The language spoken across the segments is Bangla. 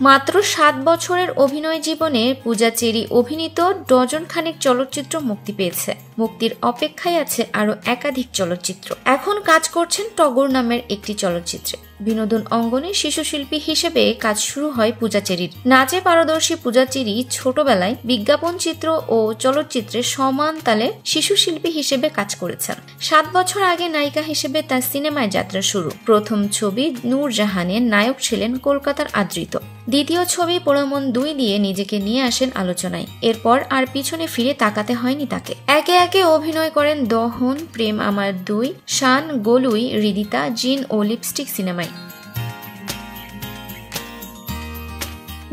মাত্র 7 বছরের অভিনয় জীবনে পূজা চেরি অভিনীত ডজন খানেক চলচ্চিত্র মুক্তি পেয়েছে। মুক্তির অপেক্ষায় আছে আরো একাধিক চলচ্চিত্র। এখন কাজ করছেন টগর নামের একটি চলচ্চিত্রে। বিনোদন অঙ্গনে শিশু শিল্পী হিসেবে কাজ শুরু হয় পূজা চেরির। নাচে পারদর্শী পূজা চেরি ছোটবেলায় বিজ্ঞাপন চিত্র ও চলচ্চিত্রে সমান তালে শিশু শিল্পী হিসেবে কাজ করেছেন। 7 বছর আগে নায়িকা হিসেবে তার সিনেমায় যাত্রা শুরু। প্রথম ছবি নূরজাহানে নায়ক ছিলেন কলকাতার আদৃত। দ্বিতীয় ছবি পোড়ামন 2 দিয়ে নিজেকে নিয়ে আসেন আলোচনায়। এরপর আর পিছনে ফিরে তাকাতে হয়নি তাকে। একে একে অভিনয় করেন দহন, প্রেম আমার 2, শান, গোলুই, হৃদিতা, জিন ও লিপস্টিক সিনেমায়।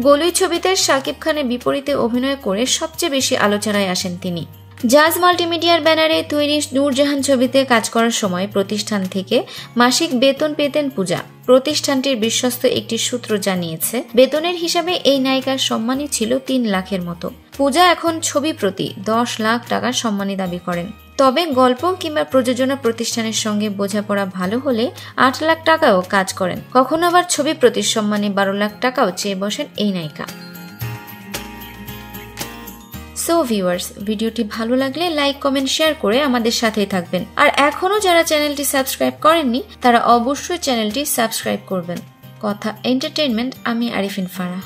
গোলুই ছবিতে শাকিব খানের বিপরীতে অভিনয় করে সবচেয়ে বেশি আলোচনায় আসেন তিনি। জাজ মাল্টিমিডিয়ার ব্যানারে তৈরি নূরজাহান ছবিতে কাজ করার সময় প্রতিষ্ঠান থেকে মাসিক বেতন পেতেন পূজা। প্রতিষ্ঠানটির বিশ্বস্ত একটি সূত্র জানিয়েছে, বেতনের হিসাবে এই নায়িকার সম্মানী ছিল 3 লাখের মতো। পূজা এখন ছবি প্রতি 10 লাখ টাকার সম্মানী দাবি করেন। তবে গল্প কিংবা প্রযোজনা প্রতিষ্ঠানের সঙ্গে বোঝাপড়া ভালো হলে 8 লাখ টাকাও কাজ করেন। কখনো আবার ছবি প্রতি সম্মানী 12 লাখ টাকাও চেয়ে বসেন এই নায়িকা। সো ভিউয়ার্স, ভিডিওটি ভালো লাগলে লাইক, কমেন্ট, শেয়ার করে আমাদের সাথেই থাকবেন। আর এখনো যারা চ্যানেলটি সাবস্ক্রাইব করেননি তারা অবশ্যই চ্যানেলটি সাবস্ক্রাইব করবেন। কথা এন্টারটেইনমেন্ট, আমি আরিফিন ফারাহ।